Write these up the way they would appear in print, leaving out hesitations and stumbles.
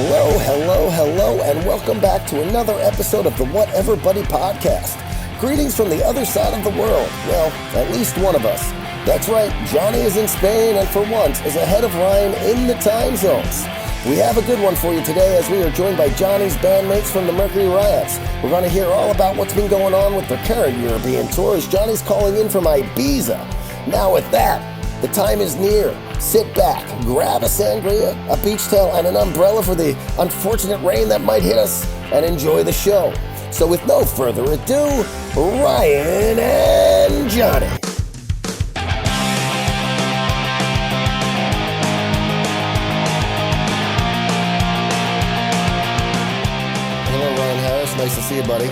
Hello, and welcome back to another episode of the Whatever Buddy podcast. Greetings from the other side of the world. Well, at least one of us. That's right, Johnny is in Spain and for once is ahead of Ryan in the time zones. We have a good one for you today as we are joined by Johnny's bandmates from the Mercury Riots. We're going to hear all about what's been going on with their current European tour as Johnny's calling in from Ibiza. Now with that, the time is near. Sit back, grab a sangria, a beach towel, and an umbrella for the unfortunate rain that might hit us, and enjoy the show. So with no further ado, Ryan and Johnny. Hello, Ryan Harris. Nice to see you, buddy.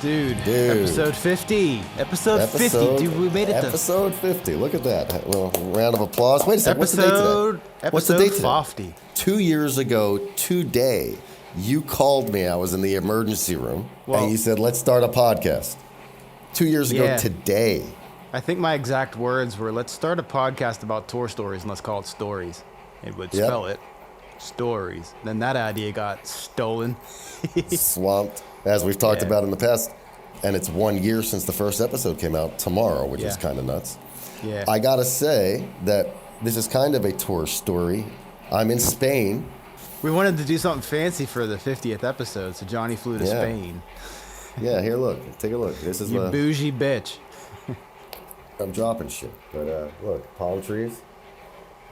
Dude, episode 50. Episode 50. Dude, we made it to episode 50. Look at that. Well, round of applause. Wait a second. What's the date today? What's the date today? 50. 2 years ago today, you called me. I was in the emergency room, and you said, let's start a podcast. 2 years ago today. I think my exact words were, let's start a podcast about tour stories, and let's call it Stories. It would spell it Stories. Then that idea got stolen. Swamped, as we've talked about in the past. And it's 1 year since the first episode came out tomorrow, which is kind of nuts. Yeah. I got to say that this is kind of a tour story. I'm in Spain. We wanted to do something fancy for the 50th episode, so Johnny flew to Spain. Yeah, here, look. Take a look. This is you bougie bitch. I'm dropping shit. But look, palm trees,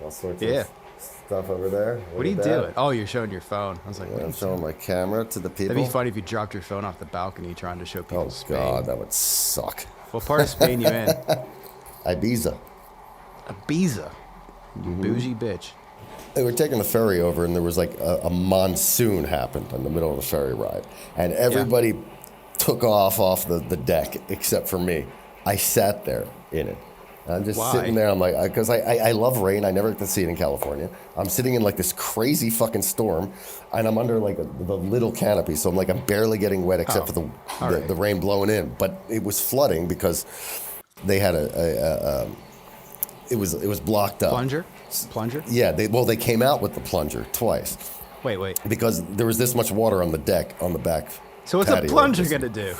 all sorts of stuff over there. What are you doing? Oh, you're showing your phone. I was like, I'm showing my camera to the people. That'd be funny if you dropped your phone off the balcony trying to show people Spain. Oh, God, that would suck. What part of Spain you in? Ibiza. Ibiza? You bougie bitch. They were taking the ferry over, and there was like a monsoon happened in the middle of the ferry ride. And everybody took off the deck except for me. I sat there in it. I'm just sitting there. I'm like, because I love rain. I never get to see it in California. I'm sitting in like this crazy fucking storm, and I'm under like the little canopy. So I'm barely getting wet except for the rain blowing in. But it was flooding because they had it was blocked up. Plunger? Yeah. They came out with the plunger twice. Wait. Because there was this much water on the deck on the back. So what's a plunger gonna do?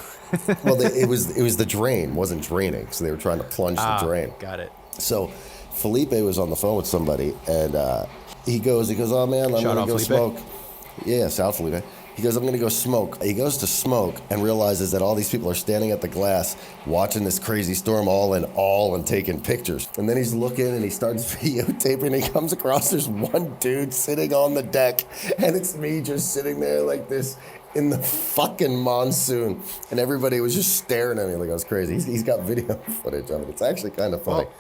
Well, it was the drain wasn't draining, so they were trying to plunge the drain. Got it. So Filipe was on the phone with somebody, and he goes, oh man, I'm gonna go smoke. Yeah, South Filipe. He goes, I'm gonna go smoke. He goes to smoke and realizes that all these people are standing at the glass watching this crazy storm all in awe and taking pictures. And then he's looking and he starts videotaping, and he comes across there's one dude sitting on the deck, and it's me just sitting there like this in the fucking monsoon, and everybody was just staring at me like I was crazy. He's got video footage of it. It's actually kind of funny. Well,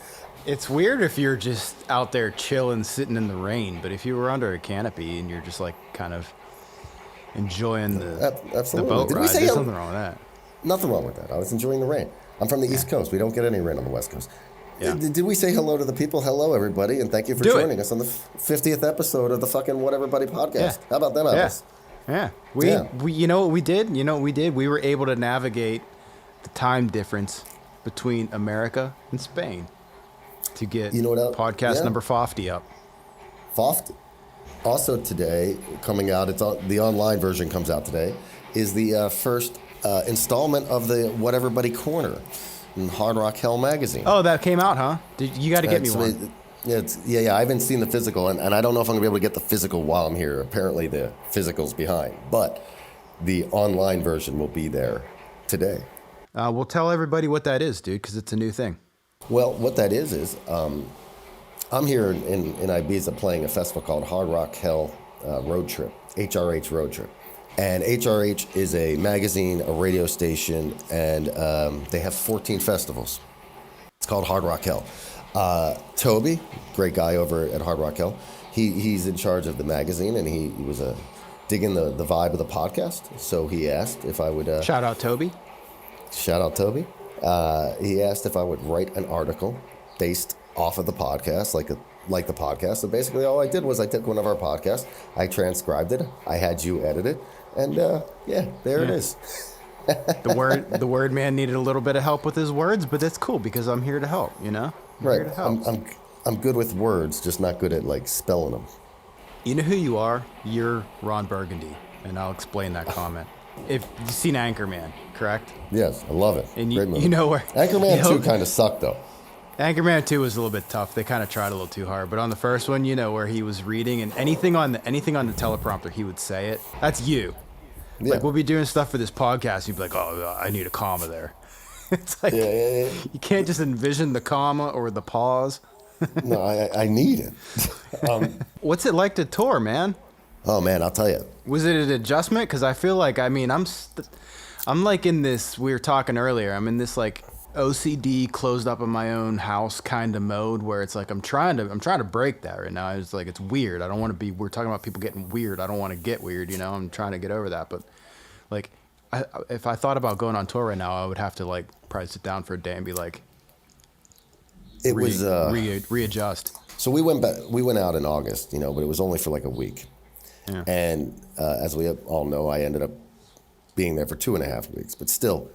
it's weird if you're just out there chilling, sitting in the rain, but if you were under a canopy and you're just like kind of enjoying the boat ride, there's something wrong with that. Nothing wrong with that. I was enjoying the rain. I'm from the East Coast. We don't get any rain on the West Coast. Yeah. Did we say hello to the people? Hello, everybody, and thank you for joining us on the 50th episode of the fucking Whatever Buddy podcast. Yeah. How about them apples? Yeah. We you know what we did? We were able to navigate the time difference between America and Spain to get podcast number 50 up. 50. Also today, coming out, the online version comes out today, is the first installment of the Whatever Buddy Corner in Hard Rock Hell magazine. Oh, that came out, huh? You got to get me one. I haven't seen the physical, and I don't know if I'm going to be able to get the physical while I'm here. Apparently the physical's behind, but the online version will be there today. We'll tell everybody what that is, dude, because it's a new thing. Well, what that is I'm here in Ibiza playing a festival called Hard Rock Hell Road Trip, HRH Road Trip. And HRH is a magazine, a radio station, and they have 14 festivals. It's called Hard Rock Hell. Toby, great guy over at Hard Rock Hell, he's in charge of the magazine, and he was digging the vibe of the podcast, so he asked if I would... Shout out Toby. He asked if I would write an article based off of the podcast, like the podcast. So basically all I did was I took one of our podcasts, I transcribed it, I had you edit it, and there it is. The word man needed a little bit of help with his words, but that's cool because I'm here to help, you know? I'm good with words, just not good at like spelling them. You know who you are? You're Ron Burgundy, and I'll explain that comment. If you've seen Anchorman, correct? Yes, I love it. And Great movie. You know where Anchorman 2 kind of sucked though. Anchorman 2 was a little bit tough. They kind of tried a little too hard. But on the first one, you know, where he was reading and anything on the teleprompter, he would say it. That's you. Yeah. Like, we'll be doing stuff for this podcast. You'd be like, oh, I need a comma there. It's like, you can't just envision the comma or the pause. No, I need it. What's it like to tour, man? Oh, man, I'll tell you. Was it an adjustment? Because I feel like, I mean, I'm like in this, we were talking earlier, I'm in this like OCD closed up in my own house kind of mode where it's like I'm trying to break that right now. It's like it's weird. I don't want to be. We're talking about people getting weird. I don't want to get weird. You know, I'm trying to get over that. But like, if I thought about going on tour right now, I would have to like probably sit down for a day and be like, readjust. So we went out in August, you know, but it was only for like a week. Yeah. And as we all know, I ended up being there for 2.5 weeks. But still,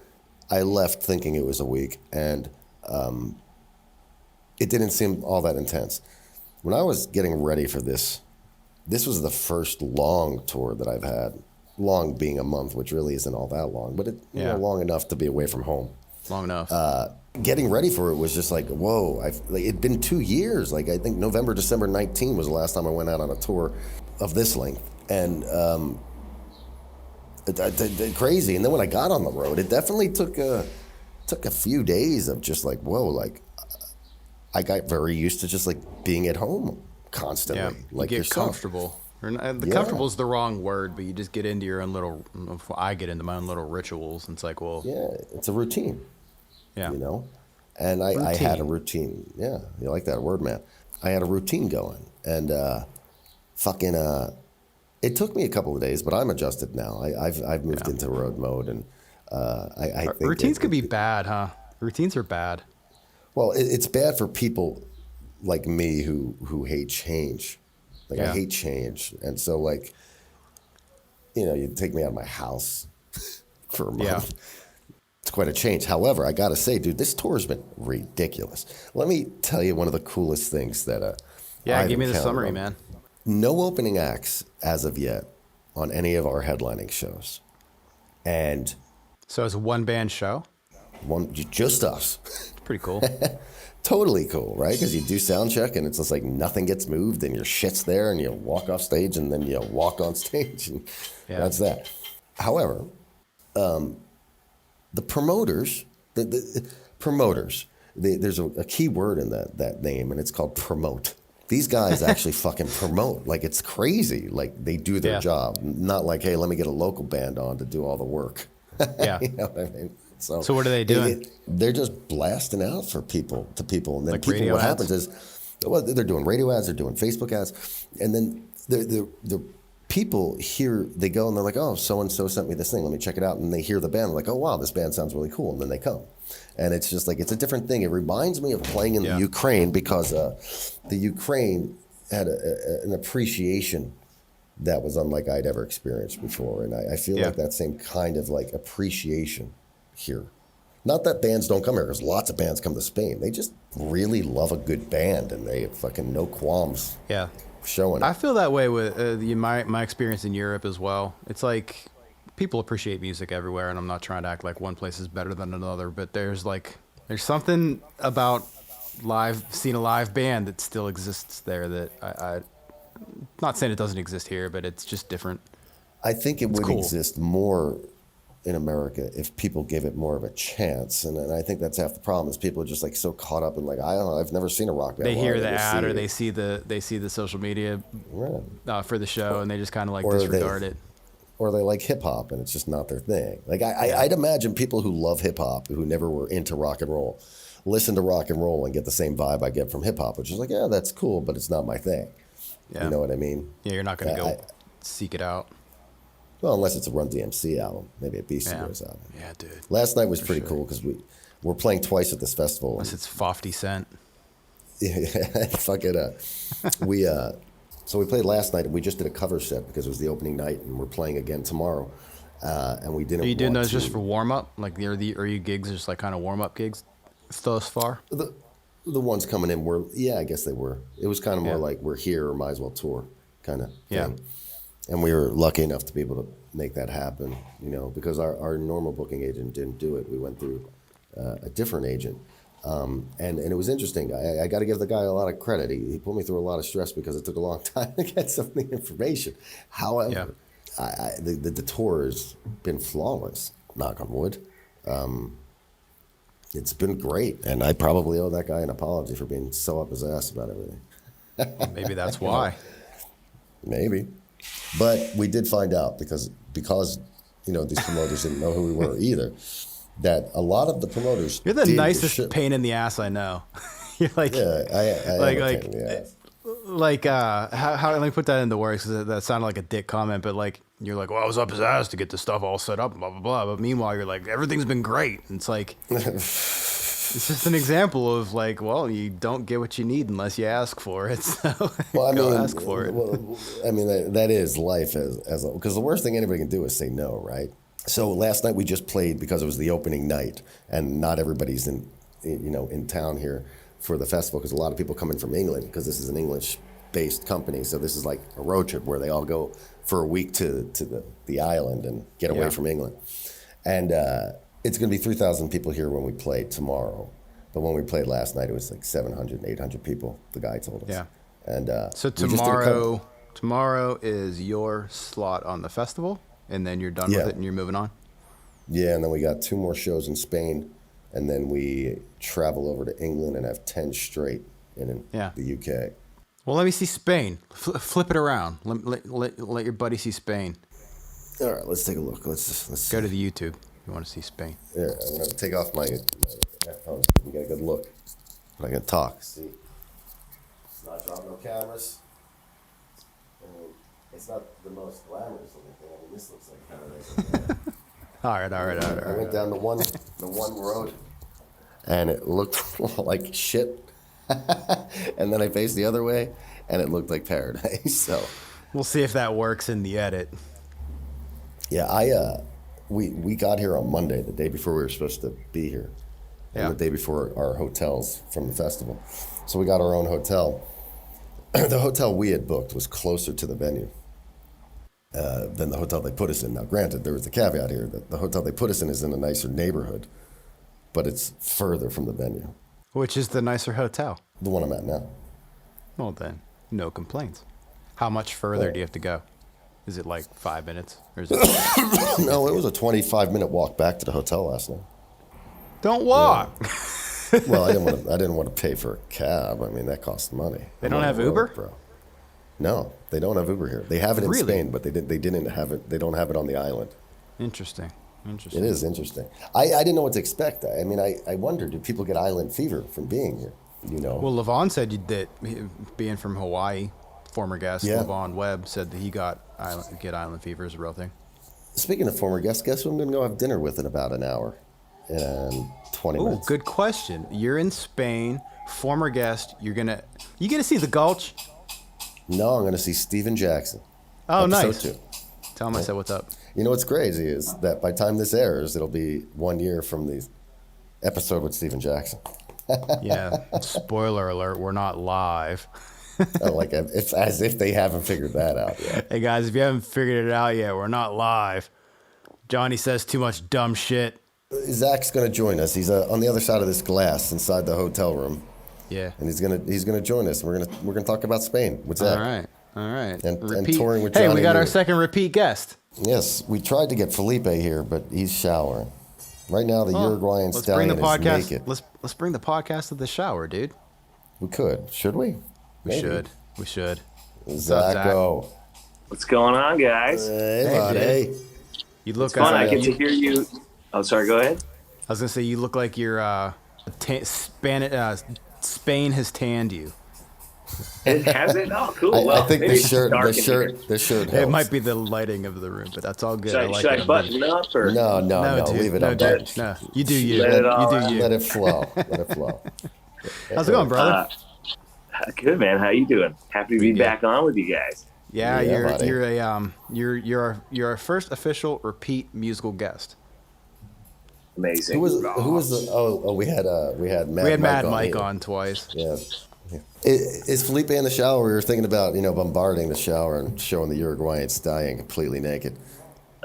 I left thinking it was a week, and it didn't seem all that intense. When I was getting ready for this was the first long tour that I've had. Long being a month, which really isn't all that long, but you know, long enough to be away from home. Long enough. Getting ready for it was just like, whoa, it'd been 2 years. Like, I think November, December 19 was the last time I went out on a tour of this length. And crazy. And then when I got on the road, it definitely took a few days of just like, whoa, like I got very used to just like being at home constantly. Yeah, like you get yourself. Comfortable. Comfortable is the wrong word, but you just get into your own little, I get into my own little rituals. And it's like, well. Yeah, it's a routine. Yeah. You know? And I had a routine. Yeah, you like that word, man. I had a routine going. And it took me a couple of days, but I'm adjusted now. I've moved into road mode, and I think routines could be bad, huh? Routines are bad. Well, it's bad for people like me who hate change. Like I hate change, and so like, you know, you take me out of my house for a month. Yeah. It's quite a change. However, I gotta say, dude, this tour's been ridiculous. Let me tell you one of the coolest things that give me the summary, man. No opening acts as of yet on any of our headlining shows. And so it's a one-band show? Just us. Pretty cool. Totally cool, right? Because you do sound check and it's just like nothing gets moved and your shit's there and you walk off stage and then you walk on stage and that's that. However, the promoters, there's a key word in that name, and it's called promote. These guys actually fucking promote. Like, it's crazy. Like, they do their job. Not like, hey, let me get a local band on to do all the work. Yeah. You know what I mean? So what are they doing? They're just blasting out to people. And then like people, what happens is, well, they're doing radio ads, they're doing Facebook ads. And then the people hear, they go and they're like, oh, so-and-so sent me this thing. Let me check it out. And they hear the band. They're like, oh, wow, this band sounds really cool. And then they come. And it's just like, it's a different thing. It reminds me of playing in the Ukraine, because the Ukraine had an appreciation that was unlike I'd ever experienced before. And I feel like that same kind of like appreciation here. Not that bands don't come here, because lots of bands come to Spain. They just really love a good band, and they have fucking no qualms showing it. I feel that way with my experience in Europe as well. It's like people appreciate music everywhere, and I'm not trying to act like one place is better than another, but there's something about seeing a live band that still exists there that I'm not saying it doesn't exist here, but it's just different. I think it would exist more in America if people gave it more of a chance, and I think that's half the problem. Is people are just like so caught up in like, I don't know, I've never seen a rock band. They hear the ad or they see the social media for the show, and they just kind of like disregard it. Or they like hip hop, and it's just not their thing. Like I'd imagine people who love hip hop, who never were into rock and roll, listen to rock and roll and get the same vibe I get from hip hop, which is like, yeah, that's cool, but it's not my thing. Yeah. You know what I mean? Yeah, you're not going to go seek it out. Well, unless it's a Run DMC album, maybe a Beastie Boys album. Yeah, dude. Last night was pretty cool because we're playing twice at this festival. Unless it's 50 Cent. Yeah, fuck it up. So we played last night, and we just did a cover set because it was the opening night, and we're playing again tomorrow. And we didn't. Are you doing those just for warm up? Like are your gigs just like kind of warm up gigs thus far? The ones coming in were, I guess they were. It was kind of more like we're here, or might as well tour. kind of thing. Yeah. And we were lucky enough to be able to make that happen, because our normal booking agent didn't do it. We went through a different agent. And it was interesting. I got to give the guy a lot of credit. He put me through a lot of stress because it took a long time to get some of the information. However, the tour has been flawless, knock on wood. It's been great. And I probably owe that guy an apology for being so up his ass about everything. Maybe that's why. Maybe. But we did find out because these promoters didn't know who we were either, that a lot let me put that into words because that sounded like a dick comment, but like you're like, well, I was up his ass to get the stuff all set up, blah blah blah. But meanwhile, you're like, everything's been great. And it's like, it's just an example of like, well, you don't get what you need unless you ask for it. So ask for it. Well, I mean, that is life because the worst thing anybody can do is say no, right? So last night we just played because it was the opening night, and not everybody's in town here for the festival because a lot of people come in from England because this is an English-based company. So this is like a road trip where they all go for a week to the island and get away from England. And it's going to be 3,000 people here when we play tomorrow. But when we played last night, it was like 700, 800 people, the guy told us. Yeah. And so tomorrow is your slot on the festival, and then you're done with it and you're moving on? Yeah, and then we got 2 more shows in Spain, and then we travel over to England and have 10 straight in the UK. Well, let me see Spain. Flip it around. Let your buddy see Spain. All right, let's take a look. Let's go to the YouTube. You want to see Spain? Yeah, I'm gonna take off my headphones. We get a good look. I can talk. See, it's not dropping no cameras. It's not the most glamorous looking thing. I mean, this looks like paradise. All right. I went down the one road, and it looked like shit. And then I faced the other way, and it looked like paradise. So we'll see if that works in the edit. Yeah, we got here on Monday, the day before we were supposed to be here, and the day before our hotels from the festival. So we got our own hotel. The hotel we had booked was closer to the venue than the hotel they put us in. Now, granted, there was a caveat here that the hotel they put us in is in a nicer neighborhood, but it's further from the venue. Which is the nicer hotel? The one I'm at now. Well, then, no complaints. How much further do you have to go? Is it like 5 minutes? Or is it No, it was a 25-minute walk back to the hotel last night. Don't walk. Yeah. Well, I didn't want to pay for a cab. I mean, that costs money. They don't have Uber? Bro. No, they don't have Uber here. They have it in Spain, but they didn't have it. They don't have it on the island. Interesting. It is interesting. I didn't know what to expect. I mean, I wondered, do people get island fever from being here? Well, Levon said that being from Hawaii, former guest Levon Webb said that he got island fever is a real thing. Speaking of former guests, guess who I'm going to go have dinner with in about an hour and 20 minutes? Oh, good question. You're in Spain, former guest. You gonna see the Gulch? No, I'm going to see Steven Jackson. Oh, Episode nice. 2. Tell him I said what's up. You know what's crazy is that by the time this airs, it'll be 1 year from the episode with Steven Jackson. Yeah. Spoiler alert, we're not live. It's as if they haven't figured that out yet. Hey, guys, if you haven't figured it out yet, we're not live. Johnny says too much dumb shit. Zach's going to join us. He's on the other side of this glass inside the hotel room. Yeah. And he's gonna join us. We're gonna talk about Spain with Zach. All right. And touring with Jonny U. Hey, we got our U. second repeat guest. Yes, we tried to get Filipe here, but he's showering. Right now, the Uruguayan stallion is naked. Let's bring the podcast to the shower, dude. We could. Should we? Maybe. We should. Zacho. What's going on, guys? Hey. You look. It's fun. I get to hear you. Oh, sorry. Go ahead. I was gonna say you look like you're Spain has tanned you. Has it? Oh, cool. I think this shirt helps. It might be the lighting of the room, but that's all good. Should I button up or? No, dude, leave it no, up. Dude, no, you do you. Let it flow. How's it going, brother? Good, man. How you doing? Happy to be back on with you guys. Yeah, you're our first official repeat musical guest. Amazing. Who was the? Oh, we had Mad Mike on twice. Yeah, Is Filipe in the shower? We were thinking about, bombarding the shower and showing the Uruguayans dying completely naked.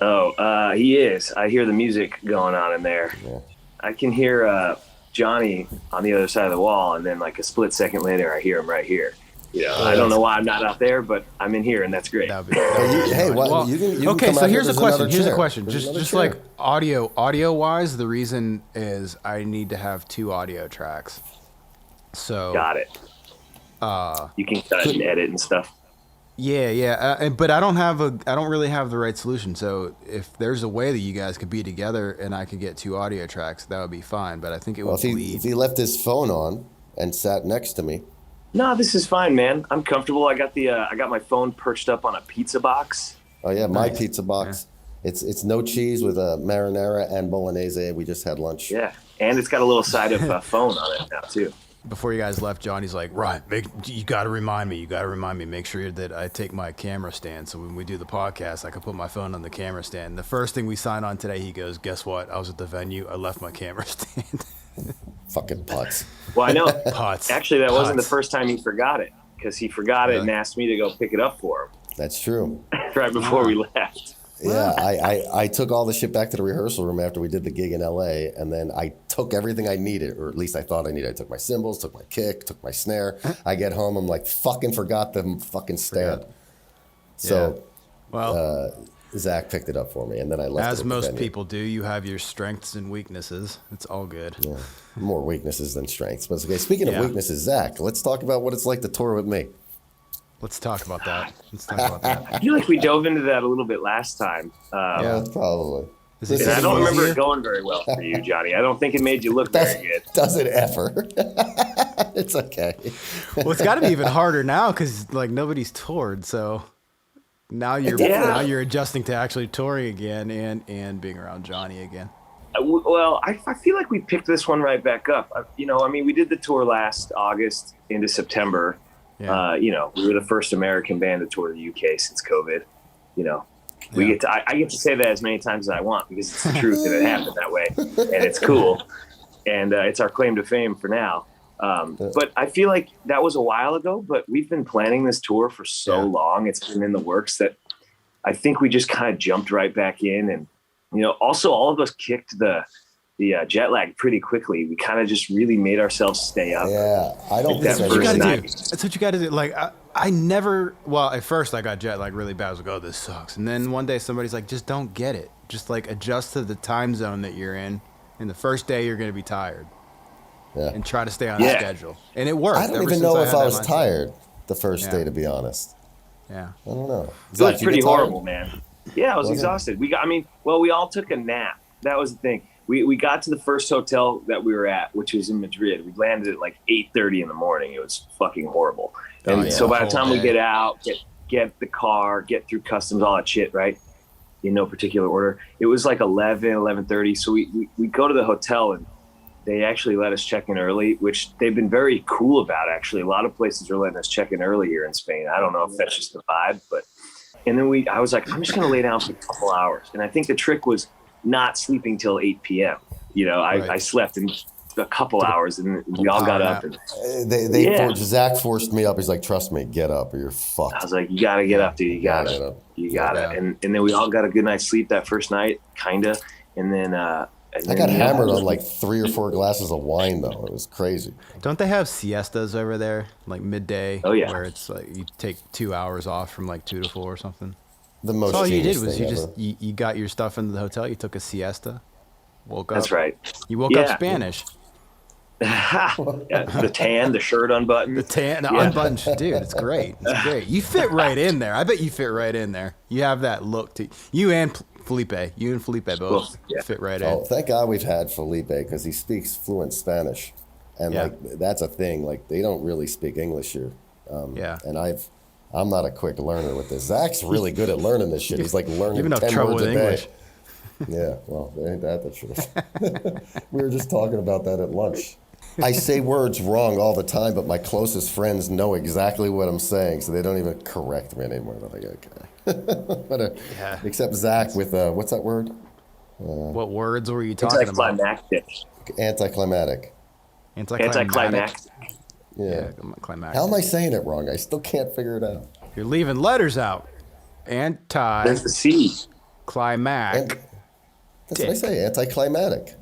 Oh, he is. I hear the music going on in there. Yeah. I can hear Jonny on the other side of the wall, and then like a split second later, I hear him right here. I don't know why I'm not out there, but I'm in here, and that's great. Hey, you can so here's a question. Just like audio wise, the reason is I need to have 2 audio tracks. So got it. You can cut and edit and stuff. Yeah. But I don't really have the right solution. So if there's a way that you guys could be together and I could get 2 audio tracks, that would be fine. But I think it would bleed. If he left his phone on and sat next to me. No, this is fine, man. I'm comfortable. I got my phone perched up on a pizza box. Oh yeah, my pizza box. Yeah. It's no cheese with a marinara and bolognese. We just had lunch. Yeah, and it's got a little side of phone on it now too. Before you guys left, Johnny's like, Ryan, you got to remind me. Make sure that I take my camera stand. So when we do the podcast, I can put my phone on the camera stand. The first thing we signed on today, he goes, guess what? I was at the venue. I left my camera stand. Fucking putz. Well, I know. Actually, that wasn't the first time he forgot it, because he forgot it and asked me to go pick it up for him. That's true. Right before we left. Yeah, I took all the shit back to the rehearsal room after we did the gig in LA, and then I took everything I needed, or at least I thought I needed. I took my cymbals, took my kick, took my snare. I get home, I'm like, fucking forgot the fucking stand. So, Zach picked it up for me, and then I left. As most people do, you have your strengths and weaknesses. It's all good. Yeah, more weaknesses than strengths. But okay, speaking of weaknesses, Zach, let's talk about what it's like to tour with me. Let's talk about that. I feel like we dove into that a little bit last time. Probably. And I don't remember it going very well for you, Jonny. I don't think it made you look very good. Does it ever? It's okay. Well, it's got to be even harder now because like nobody's toured, so now you're adjusting to actually touring again and being around Jonny again. Well, I feel like we picked this one right back up. We did the tour last August into September. Yeah. We were the first American band to tour the UK since COVID. I get to say that as many times as I want because it's the truth and it happened that way, and it's cool, and it's our claim to fame for now. But I feel like that was a while ago. But we've been planning this tour for so long; it's been in the works that I think we just kind of jumped right back in, and also all of us kicked the jet lag pretty quickly. We kind of just really made ourselves stay up. Yeah, I don't think that's what you got to do. That's what you got to do. Like I never. Well, at first I got jet lag really bad. I was like, oh, this sucks. And then one day somebody's like, just don't get it. Just like adjust to the time zone that you're in. And the first day you're going to be tired. Yeah. And try to stay on a schedule. And it worked. I don't even know if I was tired the first day, to be honest. Yeah. I don't know. It was pretty horrible, man. Yeah, I was exhausted. We all took a nap. That was the thing. We got to the first hotel that we were at, which was in Madrid. We landed at like 8:30 in the morning. It was fucking horrible. And so by the time we get out, get the car, get through customs, all that shit, right? In no particular order. It was like 11:30. So we go to the hotel and they actually let us check in early, which they've been very cool about, actually. A lot of places are letting us check in early here in Spain. I don't know if that's just the vibe, but... And then I was like, I'm just going to lay down for a couple hours. And I think the trick was not sleeping till 8 p.m. I slept in a couple hours and we all got up. And Zach forced me up. He's like, trust me, get up or you're fucked. I was like, you got to get up, dude. You got it. You got it. And then we all got a good night's sleep that first night, kind of. And then... I got hammered on like 3 or 4 glasses of wine, though. It was crazy. Don't they have siestas over there, like midday? Oh, yeah. Where it's like you take 2 hours off from like 2 to 4 or something? The most all you did was you you got your stuff into the hotel, you took a siesta, woke up. That's right. You woke up Spanish. The tan, the shirt unbuttoned. Unbuttoned. Dude, it's great. It's great. You fit right in there. I bet you fit right in there. You have that look to you and Filipe. You and Filipe both fit right in. Oh, thank God we've had Filipe because he speaks fluent Spanish. And like that's a thing. Like they don't really speak English here. And I'm not a quick learner with this. Zach's really good at learning this shit. He's like learning 10 words a day. English. Yeah, well, ain't that the truth? We were just talking about that at lunch. I say words wrong all the time, but my closest friends know exactly what I'm saying, so they don't even correct me anymore. They're like, okay. Except Zach with, what's that word? What words were you talking about? Anticlimactic. Anticlimactic. Anticlimactic. Yeah. Climactic. How am I saying it wrong? I still can't figure it out. You're leaving letters out. There's the C. Climatic. That's what I say, anticlimactic.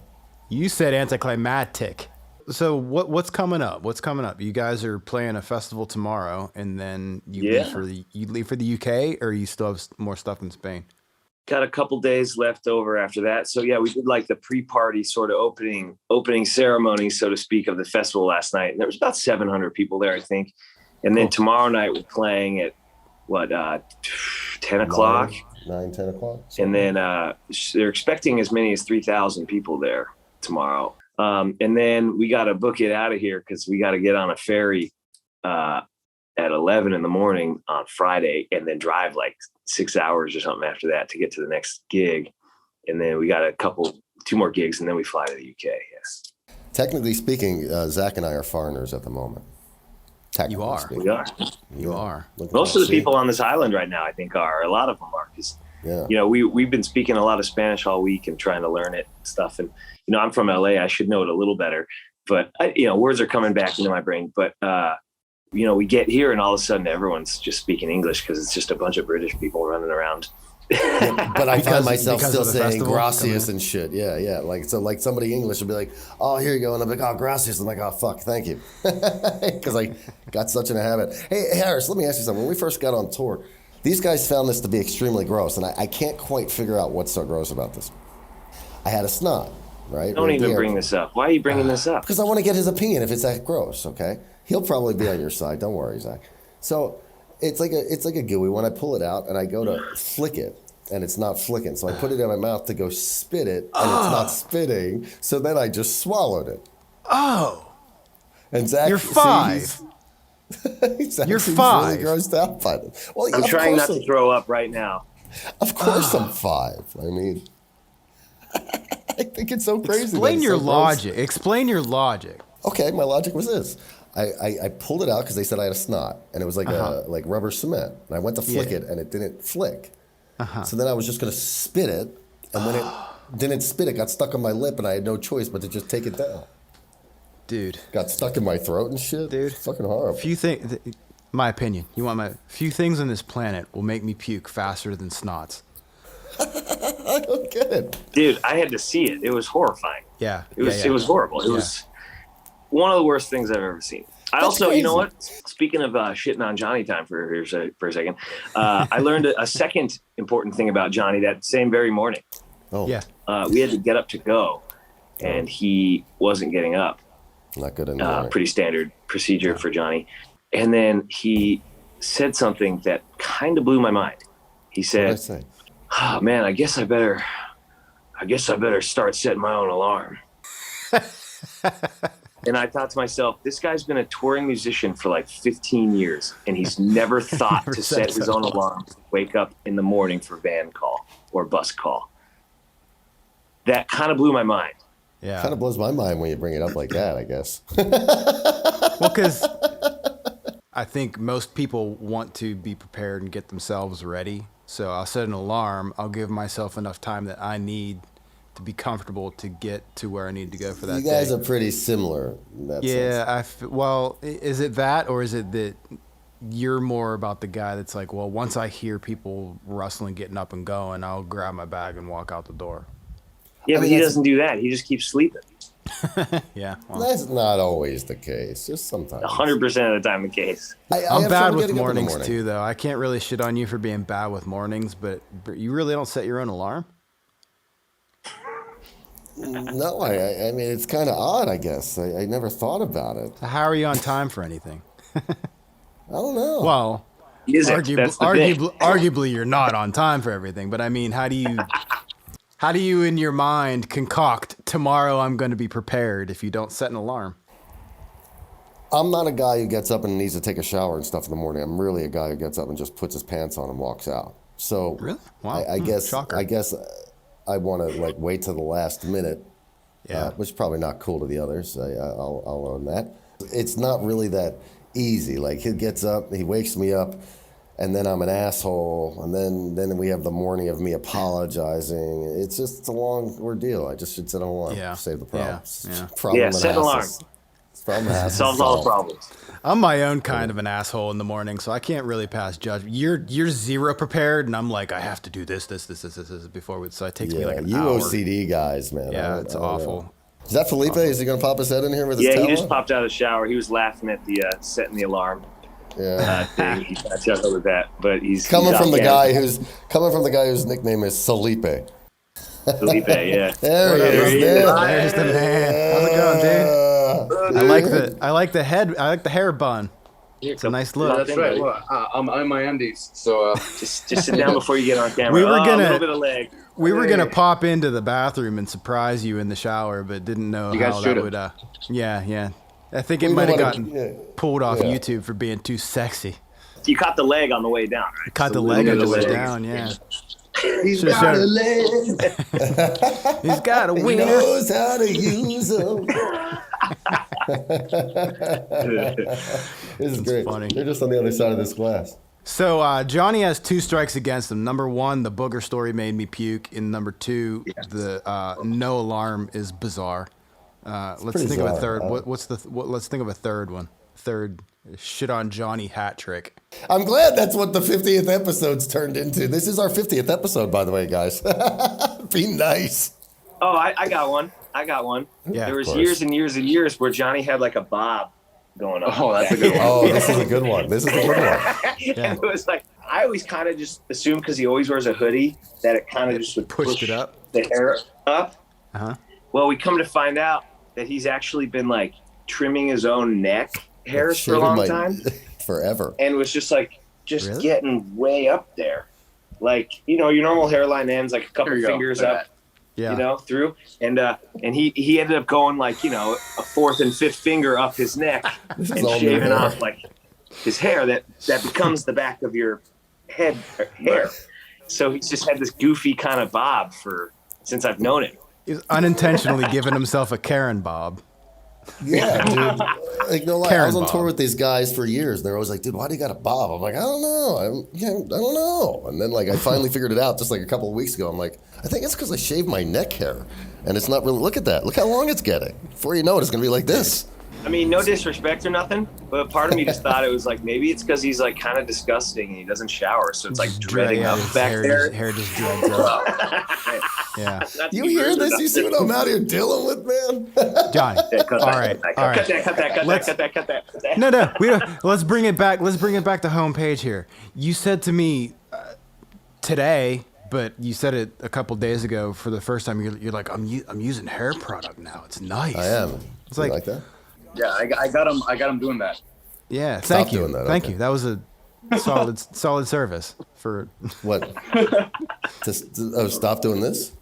You said anticlimactic. So what's coming up? What's coming up? You guys are playing a festival tomorrow, and then you leave for the UK, or you still have more stuff in Spain? Got a couple days left over after that. So yeah, we did like the pre-party sort of opening ceremony, so to speak, of the festival last night. And there was about 700 people there, I think. And then tomorrow night we're playing at 10 o'clock? 10 o'clock. And then they're expecting as many as 3,000 people there tomorrow. And then we got to book it out of here because we got to get on a ferry at 11 in the morning on Friday and then drive like 6 hours or something after that to get to the next gig. And then we got 2 more gigs, and then we fly to the UK. Yes. Technically speaking, Zach and I are foreigners at the moment. You are. Speaking. We are. You are. Most of the people on this island right now, I think, are. A lot of them are. Because, we've been speaking a lot of Spanish all week and trying to learn it and stuff. And, I'm from LA. I should know it a little better. But, words are coming back into my brain. But, we get here and all of a sudden everyone's just speaking English because it's just a bunch of British people running around. But I find myself still saying gracias and shit. Yeah. Like somebody English will be like, oh, here you go. And I'm like, oh, gracias. I'm like, oh, fuck, thank you. Because I got such in a habit. Hey, Harris, let me ask you something. When we first got on tour, these guys found this to be extremely gross. And I can't quite figure out what's so gross about this. I had a snot, right? Don't even bring this up. Why are you bringing this up? Because I want to get his opinion if it's that gross, okay? He'll probably be on your side. Don't worry, Zach. So it's like a gooey. When I pull it out and I go to flick it, and it's not flicking. So I put it in my mouth to go spit it, and it's not spitting. So then I just swallowed it. Oh. And Zach, you're 5. You're 5. Really grossed out by it. Well, I'm trying not to throw up right now. Of course I'm 5. I mean, I think it's so crazy. Explain your logic. Explain your logic. Okay, my logic was this. I pulled it out because they said I had a snot, and it was like like rubber cement. And I went to flick it, and it didn't flick. So then I was just going to spit it, and when it didn't spit, it got stuck on my lip, and I had no choice but to just take it down. Dude. Got stuck in my throat and shit. Dude. It's fucking horrible. My opinion. You want my few things on this planet will make me puke faster than snots. I don't get it. Dude, I had to see it. It was horrifying. Yeah. It was horrible. It was one of the worst things I've ever seen. I also, crazy. You know what? Speaking of shitting on Johnny time for a second, I learned a second important thing about Johnny that same very morning. Oh. Yeah. We had to get up to go, and he wasn't getting up. Not good enough. Pretty standard procedure for Johnny. And then he said something that kind of blew my mind. He said, oh, man, I guess I better start setting my own alarm. And I thought to myself, this guy's been a touring musician for like 15 years, and he's never thought to set his own alarm to wake up in the morning for van call or bus call. That kind of blew my mind. Yeah. Kind of blows my mind when you bring it up like that, I guess. Well, because I think most people want to be prepared and get themselves ready. So I'll set an alarm. I'll give myself enough time that I need to be comfortable to get to where I need to go for that day. You guys are pretty similar in that sense. Well, is it that, or is it that you're more about the guy that's like, well, once I hear people rustling, getting up and going, I'll grab my bag and walk out the door. Yeah, but he doesn't do that. He just keeps sleeping. Yeah. Well, that's not always the case. Just sometimes. 100% of the time the case. I'm bad with mornings too, though. I can't really shit on you for being bad with mornings, but you really don't set your own alarm? No, I mean, it's kind of odd, I guess. I never thought about it. How are you on time for anything? I don't know. Well, arguably you're not on time for everything, but I mean, how do you in your mind concoct tomorrow I'm going to be prepared if you don't set an alarm? I'm not a guy who gets up and needs to take a shower and stuff in the morning. I'm really a guy who gets up and just puts his pants on and walks out. So really? Wow. I guess shocker. I guess I want to like wait till the last minute, which is probably not cool to the others. I'll own that. It's not really that easy. Like he gets up, he wakes me up, and then I'm an asshole, and then we have the morning of me apologizing. It's a long ordeal. I just should set an alarm. Save the problem. Set an alarm. It solves all the problems. I'm my own kind of an asshole in the morning, so I can't really pass judgment. You're zero prepared, and I'm like, I have to do this before we. So it takes me like an hour. OCD guys, man. Yeah, it's awful. Know. Is that Filipe? Is he gonna pop his head in here with his towel? Yeah, he just popped out of the shower. He was laughing at the setting the alarm. Yeah, thing. He got chuckled with that, but he's coming from the guy whose nickname is Filipe. Filipe, yeah. There he is. There's the man. How's it going, dude? I like the head. I like the hair bun. It's a nice look. That's right. Well, I'm in my undies, so just sit down before you get on camera. We were gonna a little bit of leg. We were gonna pop into the bathroom and surprise you in the shower, but didn't know how that would. Yeah. I think it might have gotten pulled off YouTube for being too sexy. You caught the leg on the way down, right? Caught the leg on the way down, yeah. He's got a leg. He's got a wiener. He knows how to use them. This is great. Funny. They're just on the other side of this glass. So Johnny has 2 strikes against him. Number 1, the booger story made me puke. And number 2, the no alarm is bizarre. Let's think of a third. Let's think of a third one. Third shit on Johnny hat trick. I'm glad that's what the 50th episode's turned into. This is our 50th episode, by the way, guys. Be nice. Oh, I got one. Yeah, there was years and years and years where Johnny had like a bob going on. Oh, that's a good one. Oh, this is a good one. And it was like, I always kind of just assumed because he always wears a hoodie that it kind of just would push it up, the hair up. Uh-huh. Well, we come to find out that he's actually been like trimming his own neck hairs for a long time. Forever. And it was just like, really? getting way up there. Like, your normal hairline ends like a couple fingers up. Yeah. Through. And he ended up going like, a 4th and 5th finger up his neck and shaving off like his hair that becomes the back of your head hair. So he's just had this goofy kind of bob since I've known him. He's unintentionally giving himself a Karen bob. Yeah, dude. Like, I was on tour with these guys for years, and they're always like, "Dude, why do you got a bob?" I'm like, "I don't know. I don't know." And then, like, I finally figured it out just like a couple of weeks ago. I'm like, "I think it's because I shaved my neck hair, and it's not really. Look at that. Look how long it's getting. Before you know it, it's gonna be like this." I mean, no disrespect or nothing, but part of me just thought it was like maybe it's because he's like kind of disgusting and he doesn't shower, so it's like dreading up back there. Hair just dreads up. Yeah. You hear this? You see what I'm out here dealing with, man? Johnny. All right. Cut that. No. We don't. Let's bring it back. Let's bring it back to homepage here. You said to me today, but you said it a couple days ago for the first time. You're like, I'm using hair product now. It's nice. I am. It's like that. Yeah, I got him doing that. Yeah, thank you. Thank you. That was a solid service for what? Stop doing this?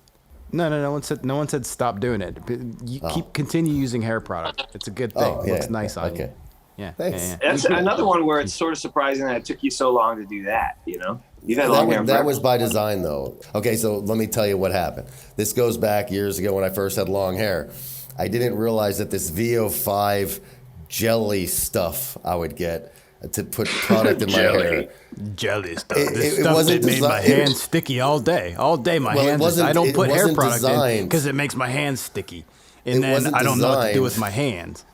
No one said stop doing it. You continue using hair product. It's a good thing. It looks nice on you. Yeah. Thanks. Yeah. That's another one where it's sort of surprising that it took you so long to do that, You've had long hair. That was by design, though. Okay, so let me tell you what happened. This goes back years ago when I first had long hair. I didn't realize that this VO5 jelly stuff I would get to put product in my hair. Jelly stuff. This stuff that made my hands sticky all day. All day my hands. I don't put hair product in because it makes my hands sticky. And then I don't know what to do with my hands.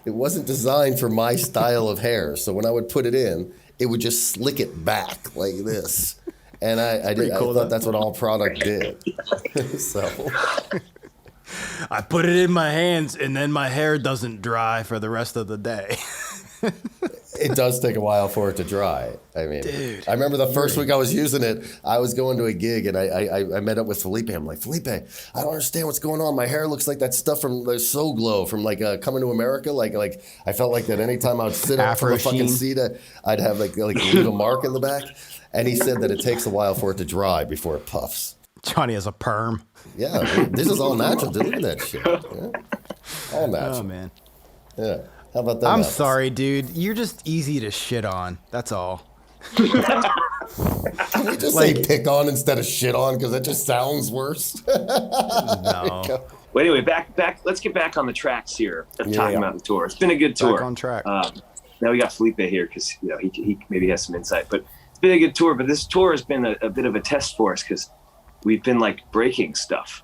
It wasn't designed for my style of hair. So when I would put it in, it would just slick it back like this. And I thought that's what all product did. So... I put it in my hands, and then my hair doesn't dry for the rest of the day. It does take a while for it to dry. I mean, dude, I remember the first week I was using it, I was going to a gig, and I met up with Filipe. I'm like, Filipe, I don't understand what's going on. My hair looks like that stuff from the So Glow from like Coming to America. Like I felt like that anytime I would sit up from a fucking seat, I'd have like leave a mark in the back. And he said that it takes a while for it to dry before it puffs. Johnny has a perm. Yeah, this is all natural. Dude, look at that shit. Yeah. All natural. Oh, man. Yeah. How about that? I'm sorry, dude. You're just easy to shit on. That's all. Can we just say pick on instead of shit on? Because that just sounds worse. No. Well, anyway, back. Let's get back on the tracks here of talking about the tour. It's been a good tour. Back on track. Now we got Filipe here because he maybe has some insight. But it's been a good tour. But this tour has been a bit of a test for us because we've been like breaking stuff.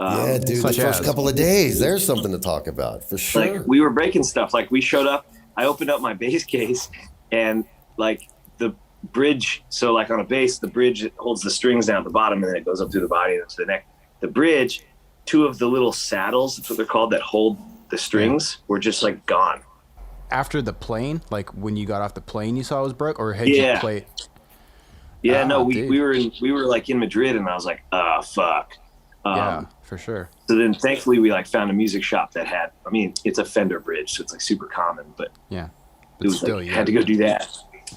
Yeah, dude, the first couple of days, there's something to talk about for sure. Like we were breaking stuff. Like we showed up, I opened up my bass case and like the bridge. So like on a bass, the bridge holds the strings down at the bottom and then it goes up through the body and to the neck. The bridge, two of the little saddles, that's what they're called, that hold the strings, were just like gone. After the plane, like when you got off the plane, you saw it was broke, or had you played? Yeah, no, we were like in Madrid, and I was like, oh fuck. Yeah, for sure. So then, thankfully, we like found a music shop that had. I mean, it's a Fender bridge, so it's like super common, but yeah, it was still, like, had to go do that.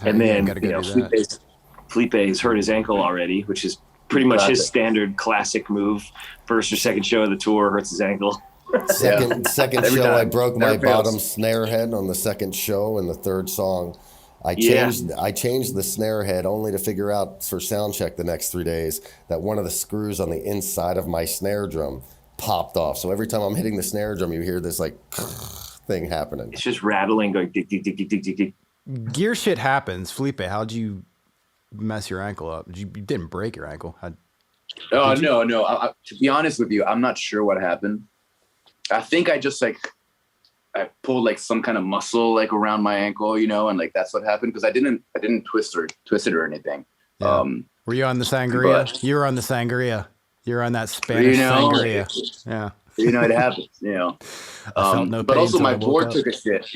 And then Filipe's hurt his ankle already, which is pretty much his standard classic move. First or second show of the tour, hurts his ankle. Second show, I broke my bottom snare head on the second show, and the third song, I changed the snare head only to figure out for sound check the next 3 days that one of the screws on the inside of my snare drum popped off. So every time I'm hitting the snare drum, you hear this like thing happening. It's just rattling, going tick, tick, tick, tick, tick, tick, tick. Gear shit happens. Filipe, how'd you mess your ankle up? You didn't break your ankle. No. To be honest with you, I'm not sure what happened. I think I just I pulled like some kind of muscle like around my ankle, and like that's what happened, because I didn't twist it or anything. Yeah. Were you on the Sangria? You were on the Sangria. You were on that Spanish Sangria. Yeah. It happens. But also my board took a shit.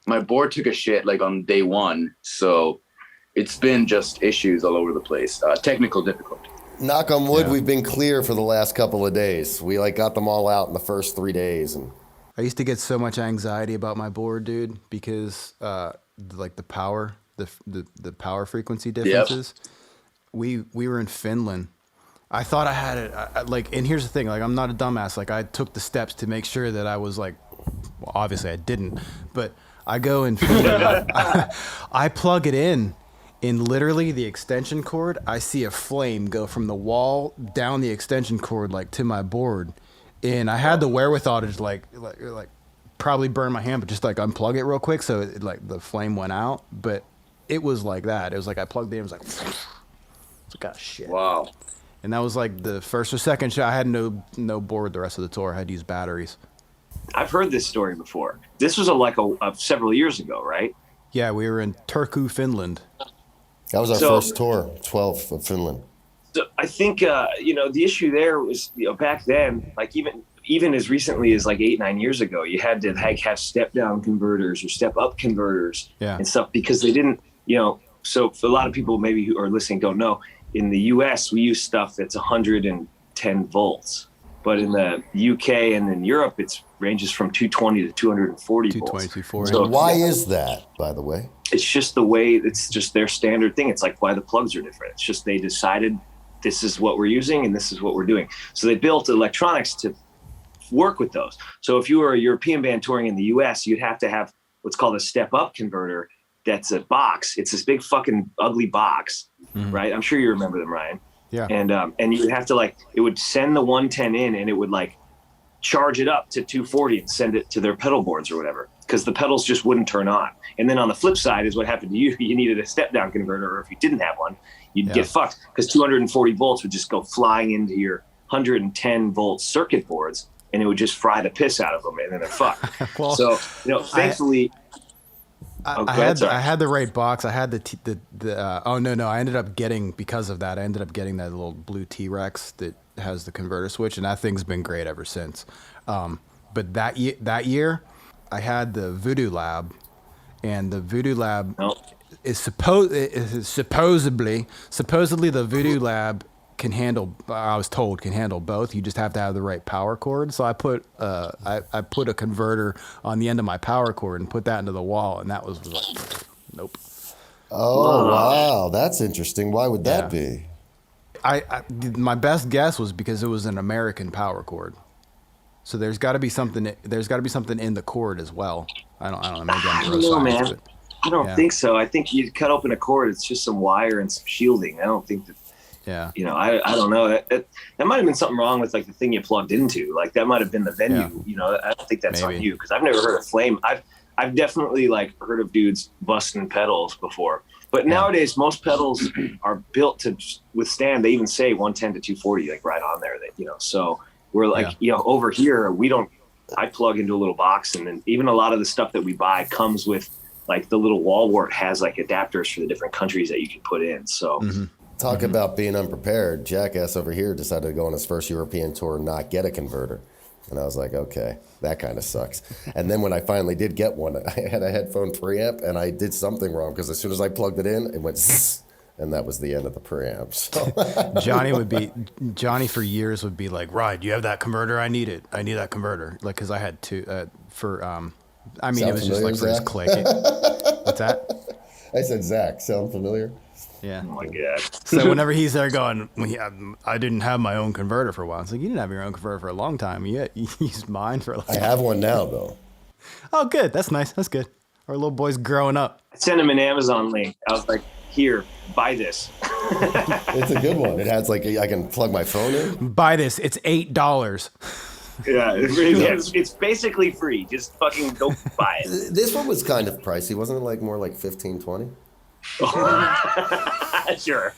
My board took a shit like on day one, so it's been just issues all over the place. Technical difficulty. Knock on wood, we've been clear for the last couple of days. We got them all out in the first 3 days. And I used to get so much anxiety about my board, dude, because the power, the power frequency differences. Yep. We were in Finland. I thought I had it and here's the thing, like I'm not a dumbass. Like I took the steps to make sure that I was like, well, obviously I didn't, but I go in Finland, I plug it in literally the extension cord. I see a flame go from the wall down the extension cord like to my board. And I had the wherewithal to just like probably burn my hand, but just like unplug it real quick. So it, like the flame went out, but it was like that. It was like I plugged it in, it was like, it's like, oh shit. Wow. And that was like the first or second shot. I had no board the rest of the tour. I had to use batteries. I've heard this story before. This was several years ago, right? Yeah, we were in Turku, Finland. That was our first tour, 12 of Finland. So I think, the issue there was, back then, like even as recently as like 8-9 years ago, you had to have step down converters or step up converters and stuff, because they didn't, so for a lot of people maybe who are listening don't know, in the US, we use stuff that's 110 volts. But in the UK and in Europe, it ranges from 220 to 240 volts. 240. So why is that, by the way? It's just the way, it's just their standard thing. It's like why the plugs are different. It's just they decided this is what we're using and this is what we're doing. So they built electronics to work with those. So if you were a European band touring in the US, you'd have to have what's called a step-up converter. That's a box. It's this big fucking ugly box, right? I'm sure you remember them, Ryan. Yeah. And you would have to it would send the 110 in and it would charge it up to 240 and send it to their pedal boards or whatever, because the pedals just wouldn't turn on. And then on the flip side is what happened to you. You needed a step down converter, or if you didn't have one, you'd get fucked, because 240 volts would just go flying into your 110 volt circuit boards and it would just fry the piss out of them, and then they're fucked. Well, so, thankfully, I had the right box. I had I ended up getting, because of that, that little blue T-Rex that has the converter switch, and that thing's been great ever since. But that year, I had the Voodoo Lab, and the Voodoo Lab is supposedly the Voodoo Lab can handle. I was told can handle both. You just have to have the right power cord. So I put I put a converter on the end of my power cord and put that into the wall, and that was like, nope. Oh wow, that's interesting. Why would that be? My best guess was because it was an American power cord. So there's got to be something. There's got to be something in the cord as well. I don't know. Maybe I'm gross science, man. I don't think so. I think you cut open a cord. It's just some wire and some shielding. I don't think that. Yeah. I don't know. That might have been something wrong with the thing you plugged into. Like that might have been the venue. Yeah. I don't think that's on you, because I've never heard of flame. I've definitely heard of dudes busting pedals before. But nowadays, most pedals are built to withstand. They even say 110 to 240, right on there. So We're like, over here, I plug into a little box, and then even a lot of the stuff that we buy comes with like the little wall wart has like adapters for the different countries that you can put in. So talk about being unprepared. Jackass over here decided to go on his first European tour and not get a converter. And I was like, okay, that kind of sucks. And then when I finally did get one, I had a headphone preamp, and I did something wrong because as soon as I plugged it in, it went zzz, and that was the end of the preamp. So. Johnny for years would be like, Ryan, do you have that converter? I need it. I need that converter. Like, because I had two it was just like for his click. What's that? I said, Zach, sound familiar? Yeah. Oh my God. So whenever he's there going, I didn't have my own converter for a while. It's like, you didn't have your own converter for a long time. You used mine for I have one now, though. Oh, good. That's nice. That's good. Our little boy's growing up. I sent him an Amazon link. I was like, here, buy this. It's a good one. It has like, I can plug my phone in. Buy this. It's $8. Yeah, it's basically free. Just fucking go buy it. This one was kind of pricey. Wasn't it like more like 15, 20? Sure.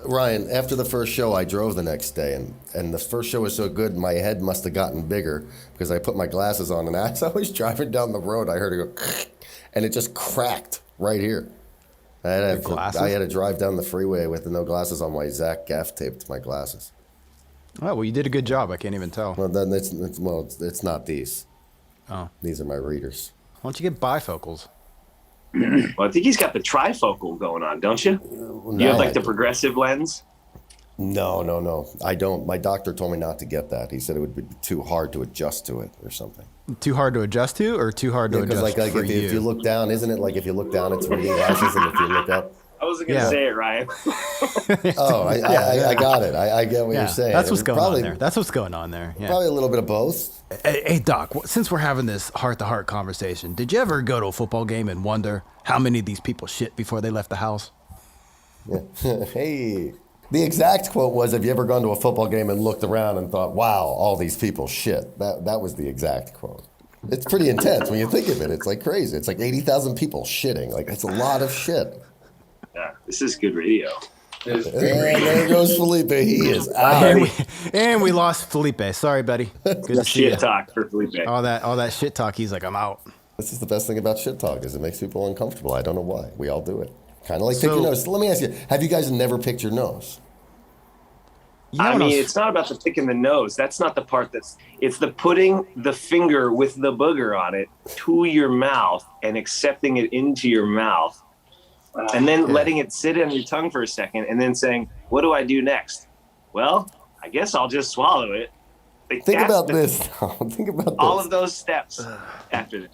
Ryan, after the first show, I drove the next day, and the first show was so good, my head must have gotten bigger because I put my glasses on, and as I was driving down the road, I heard it go, and it just cracked right here. I had to drive down the freeway with no glasses on while Zach gaff taped my glasses. Oh, well, you did a good job. I can't even tell. Well, then it's not these. Oh. These are my readers. Why don't you get bifocals? Well, I think he's got the trifocal going on, don't you? You have like the progressive lens? No. I don't. My doctor told me not to get that. He said it would be too hard to adjust to it or something. Too hard to adjust to, or too hard to adjust for you? If you look down, isn't it like if you look down, it's reading glasses, and if you look up? I wasn't going to say it, Ryan. I got it. I get what you're saying. That's what's going on there. That's what's going on there. Yeah. Probably a little bit of both. Hey, Doc, since we're having this heart-to-heart conversation, did you ever go to a football game and wonder how many of these people shit before they left the house? Yeah. Hey. The exact quote was, have you ever gone to a football game and looked around and thought, wow, all these people shit? That was the exact quote. It's pretty intense when you think of it. It's like crazy. It's like 80,000 people shitting. Like, that's a lot of shit. Yeah, this is good radio. And there goes Filipe. He is out. And we lost Filipe. Sorry, buddy. Good to see you. Shit talk for Filipe. All that shit talk. He's like, I'm out. This is the best thing about shit talk is it makes people uncomfortable. I don't know why. We all do it. Kind of like pick your nose. Let me ask you, have you guys never picked your nose? It's not about the picking the nose. That's not the part it's the putting the finger with the booger on it to your mouth and accepting it into your mouth. And then letting it sit on your tongue for a second and then saying, what do I do next? Well, I guess I'll just swallow it. Like, Think about this. Think about this. All of those steps after that.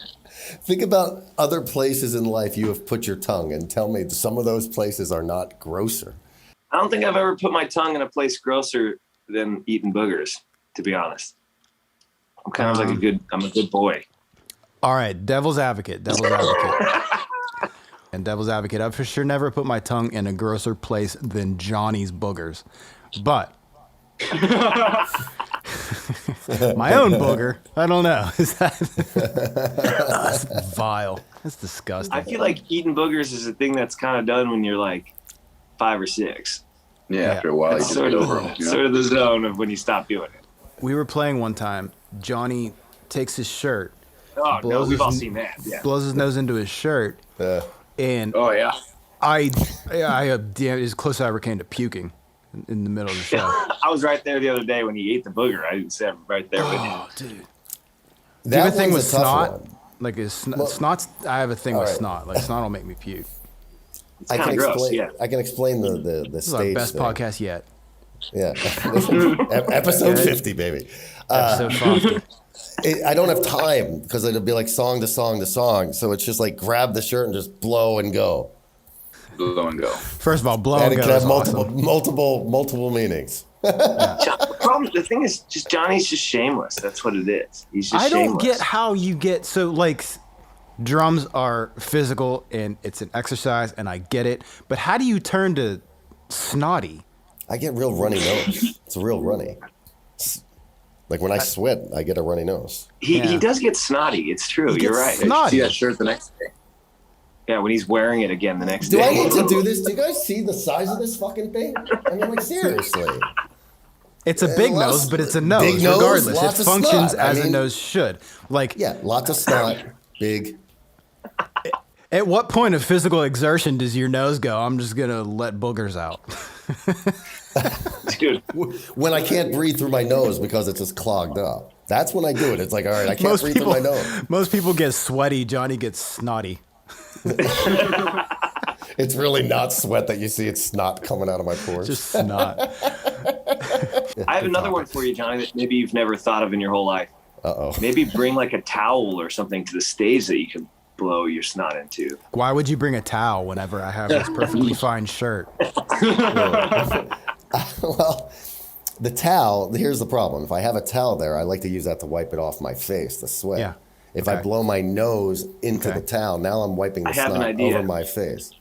Think about other places in life you have put your tongue and tell me some of those places are not grosser. I don't think I've ever put my tongue in a place grosser than eating boogers, to be honest. I'm kind of like I'm a good boy. All right, devil's advocate. And devil's advocate, I've for sure never put my tongue in a grosser place than Johnny's boogers. But my own booger, I don't know. Is that that's vile. That's disgusting. I feel like eating boogers is a thing that's kind of done when you're like 5 or 6. Yeah, after a while, it's sort of the zone of when you stop doing it. We were playing one time. Johnny takes his shirt. Oh, no, we've all seen that. Yeah. Blows his nose into his shirt. And I as close as I ever came to puking in the middle of the show. I was right there the other day when he ate the booger. I didn't sit right there with him. Oh, dude. Do you have a thing with snot? Like snot's. I have a thing with snot. Like snot will make me puke. It's kind of gross. Yeah. I can explain the This is stage our best thing. podcast yet. Yeah. Episode 50, baby. Episode 50. I don't have time because it'll be like song to song to song. So it's just like grab the shirt and just blow and go. Blow and go. First of all, blow and it go. can have awesome. multiple meanings. The thing is, just Johnny's just shameless. That's what it is. He's just shameless. I don't get how you get so like drums are physical and it's an exercise and I get it, but how do you turn to snotty? I get real runny nose. It's real runny. Like when I sweat, I get a runny nose. He does get snotty. It's true. You're right. Snotty. See that shirt the next day. Yeah, when he's wearing it again the next day. Do I need to do this? Do you guys see the size of this fucking thing? I mean, like seriously. It's a big nose, but it's a nose. Big nose, regardless. lots It of functions snot. as a nose should. Like, yeah, lots of snot, big. At what point of physical exertion does your nose go, I'm just going to let boogers out? Dude. When I can't breathe through my nose because it's just clogged up. That's when I do it. It's like, all right, I can't breathe through my nose. Most people get sweaty. Johnny gets snotty. It's really not sweat that you see. It's snot coming out of my pores. Just snot. I have another one for you, Johnny, that maybe you've never thought of in your whole life. Uh-oh. Maybe bring like a towel or something to the stage that you can blow your snot into. Why would you bring a towel whenever I have this perfectly fine shirt? Well, the towel, here's the problem. If I have a towel there, I like to use that to wipe it off my face, the sweat. Yeah. If I blow my nose into the towel, now I'm wiping the snot over my face.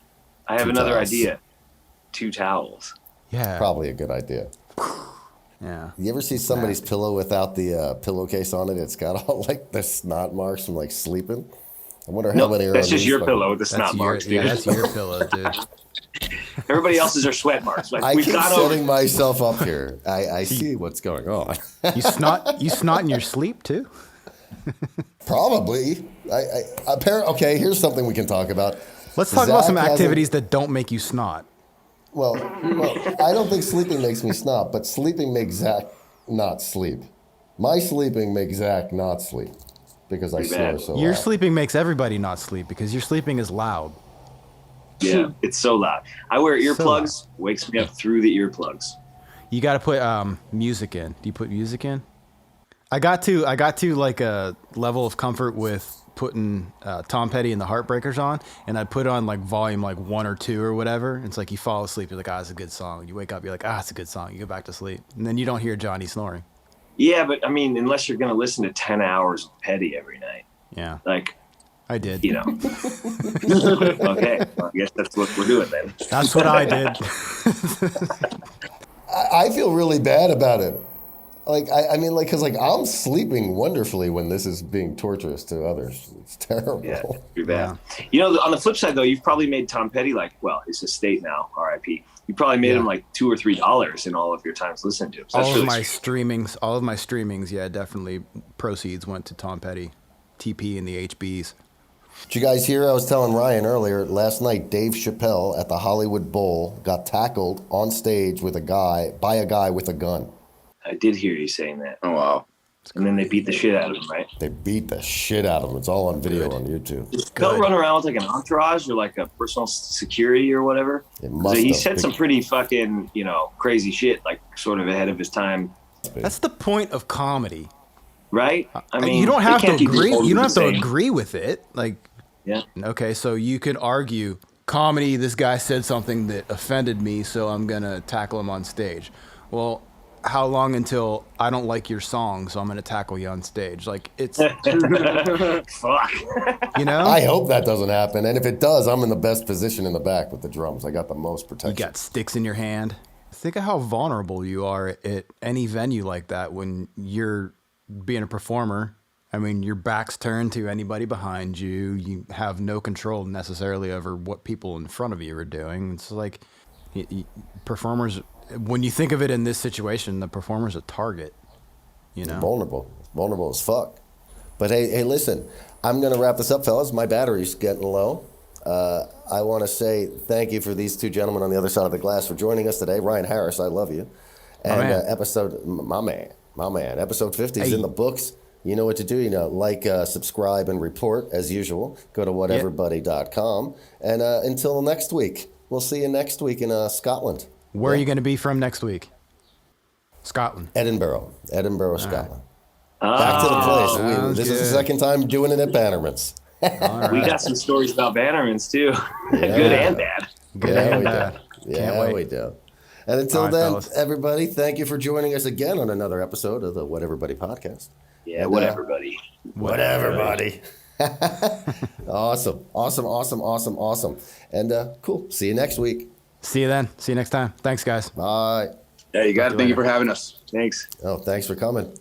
I have another idea. 2 towels. Yeah. Probably a good idea. Yeah. You ever see somebody's pillow without the pillowcase on it? It's got all like the snot marks from like sleeping. I wonder how many are that's on just these your fucking- pillow with the snot marks, dude. Yeah, that's your pillow, dude. Everybody else's are sweat marks. Like, I we've keep got setting myself up here. I see what's going on. You snot in your sleep too? Probably. Okay, here's something we can talk about. Let's talk about some Zach activities that don't make you snot. Well, I don't think sleeping makes me snot, but sleeping makes Zach not sleep. My sleeping makes Zach not sleep because I snore so Your loud. sleeping makes everybody not sleep because your sleeping is loud. Yeah, it's so loud. I wear earplugs, wakes me up through the earplugs. You got to put music in. Do you put music in? I got to like a level of comfort with putting Tom Petty and the Heartbreakers on, and I'd put on like volume like 1 or 2 or whatever. It's like you fall asleep, you're like, it's a good song. You wake up, you're like, it's a good song. You go back to sleep, and then you don't hear Johnny snoring. Yeah, but I mean, unless you're gonna listen to 10 hours of Petty every night. Yeah, like I did. You know. Okay, well, I guess that's what we're doing then. That's what I did. I feel really bad about it. Like, I mean, like, because, like, I'm sleeping wonderfully when this is being torturous to others. It's terrible. Yeah, pretty bad. Yeah. You know, on the flip side, though, you've probably made Tom Petty, like, well, his estate now, R.I.P. You probably made him, like, $2 or $3 in all of your times listening to him. So all of my streamings, yeah, definitely proceeds went to Tom Petty, TP, and the HBs. Did you guys hear? I was telling Ryan earlier, last night, Dave Chappelle at the Hollywood Bowl got tackled on stage by a guy with a gun. I did hear you saying that. Oh, wow. And then they beat the shit out of him, right? They beat the shit out of him. It's all on video on YouTube. Does Chappelle run around with like an entourage or like a personal security or whatever? He said some pretty fucking, crazy shit, like sort of ahead of his time. That's the point of comedy. Right? I mean, you don't have to agree. You don't have to agree with it. Like, yeah. Okay, so you could argue comedy. This guy said something that offended me, so I'm gonna tackle him on stage. Well, how long until I don't like your song, so I'm gonna tackle you on stage? Like, it's fuck. I hope that doesn't happen, and if it does, I'm in the best position in the back with the drums. I got the most protection. You got sticks in your hand. Think of how vulnerable you are at any venue like that when you're being a performer. I mean, your back's turned to anybody behind you. You have no control necessarily over what people in front of you are doing. It's like performers, when you think of it in this situation, the performer's a target. Vulnerable as fuck. But hey, listen, I'm going to wrap this up, fellas. My battery's getting low. I want to say thank you for these two gentlemen on the other side of the glass for joining us today. Ryan Harris, I love you. And my man, episode 50 is in the books. You know what to do. Like, subscribe, and report as usual. Go to whateverbuddy.com. And until next week, we'll see you next week in Scotland. Where are you going to be from next week? Scotland. Edinburgh, Scotland. Back to the place. This is the second time doing it at Bannerman's. Right. We got some stories about Bannerman's too. Good and bad. We do. And until then, fellas. Everybody, thank you for joining us again on another episode of the What Everybody podcast. Yeah, and, whatever, buddy. Whatever, buddy. Awesome. And cool. See you next week. See you then. See you next time. Thanks, guys. Bye. Yeah, you got it. Thank you for having us. Thanks. Oh, thanks for coming.